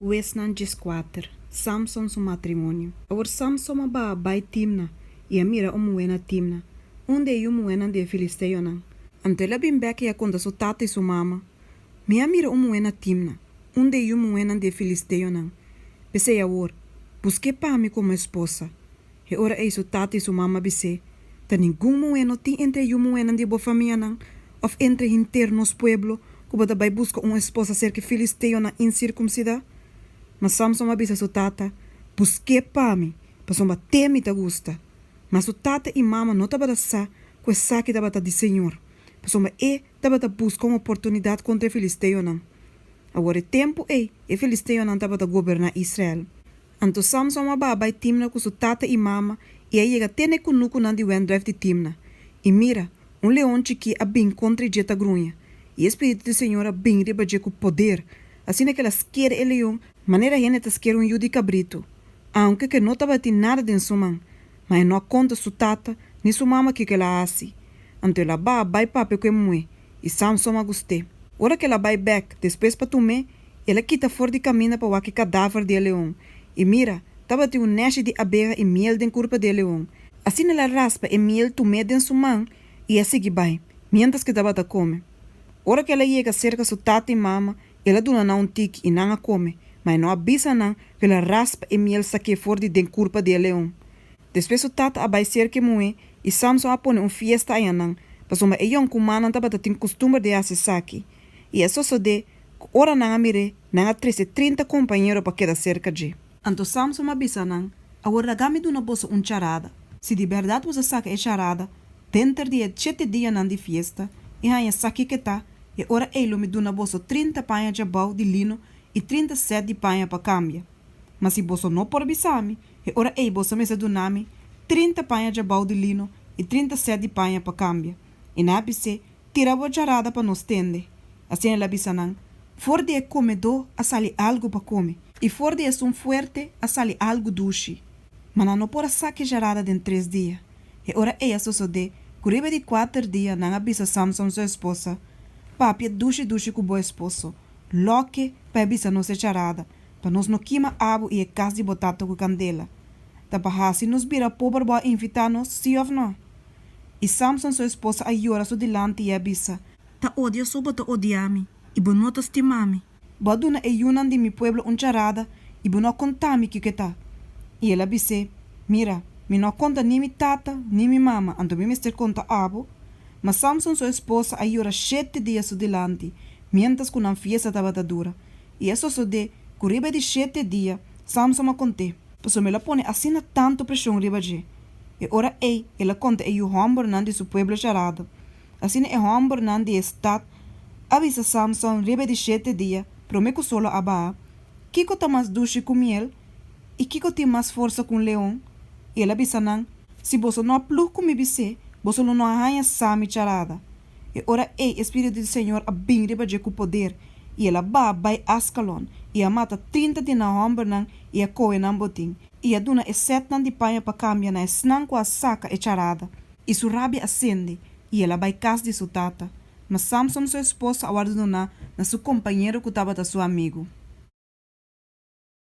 Wesnan 4. Samson su matrimônio. Agora Samson ba bai timna. E a mira muena timna. Onde eu muena de filisteu nan. Ante ela bim bek ya conta su tata e su mama. Me a mira muena timna. Onde eu muena de filisteu nan. Bese a wor. Busque pa mi como esposa. E ora ei su tata e su mama bise. Ta ningún mueno ti entre eu muena de bo família nan. Of entre internos pueblo. Kuba da bai busca esposa cerca filisteu na incircumcida. Mas Samson avisa su tata, busque pa mi, pa soma temi ta gusta. Mas su tata e mama não tava sa, que saque tava de Senhor. Pa soma tava busca uma oportunidade contra Filisteu não. Agora tempo e Filisteu não tava governar Israel. Anto Samson vai timna com su tata e mama, e aí chega tene kunuku nan di wendrive de timna. E mira, leão chiqui a bem contra jeta grunha. E Espírito do Senhor a bem riba com poder. Assim é que elas querem o leão, maneira gente tas quer yudi cabrito. Aunque que não tava tin nada de sua mãe, mas não conta su tata, ni su mama que ela hace. Anto ela vai pape que mue, e Samson a guste. Ora que ela vai back, depois para tume, ela quita fora de caminho para o cadáver de leão. E mira, tava ti neste de abelha e miel den curpa de leão. Assim ela raspa e miel tume den sua mãe, e a seguir vai, mientras que tava come. Ora que ela chega cerca su tata e mama, ela duna na tique e não a come, mas não avisa não que ela raspa e miel saque fora de den curpa de leão. Depois o tata abai cerca moe e Samson apone fiesta aí não, mas uma eion kumana taba tem costume de fazer saque. E é só de ora não amire, não a 30 companheiro para queda cerca de. Anto Samson avisa não, agora gami duna bolsa charada. Se de verdade você saca é charada, dentro de 7 dias não de fiesta, e aí saque que tá. E ora ele me duna bolso 30 panha de bau de lino e 37 de panha para cambia. Mas se bolso não por bisami, e ora ele bolso me se dunami 30 panha de bau de lino e 37 de panha para cambia. E na bise tira a jarada para nos tende. Assim ela bisanan, for de comedor a sali algo para comer, e for de um fuerte a sali algo duche. Mas não por a saque jarada de 3 dias. E ora ela só de curiba de 4 dias não abisa Samson sua esposa. Papi duche com o esposo. Loque para bisa não se charada. Para nós não queima abo e casa de botata com candela. Da barra se nos vira pobre para invitar-nos, sim ou não? E Samson, sua esposa, ajuda so delante e abisa. Ta odia so bota odiami. E bonotas timami. Baduna e yunan de mi pueblo charada. E bono contami que tá. E ela abise. Mira, mi não conta nem mi tata, nem mi mama. Anto mi mister conta abo. Mas Samson, sua esposa, ajuda 7 dias so delante, mientras que uma fiesta estava dura. E isso só de, curiba de 7 dias, Samson me conte. Pois me la pone assim tanto pressão riba de. E ora ela conta e o Juan de seu pueblo charado. Assim é Juan de estado, avisa Samson riba de 7 dias, prometo solo aba, Kiko tá mais doce com miel, e Kiko tem mais força com leão. E ela avisa não, se você não aplou com mi bise, você não arranha sami charada. E ora Espírito do Senhor a bem riba com poder. E ela vai Ascalon. E a mata 30 de na homem e a coe na botim. E a duna e 7 de panha para cambiar na esnan com a saca e charada. E sua rabia acende. E ela vai casa de sua tata. Mas Samson, sua esposa, aguardou na seu companheiro que estava da seu amigo.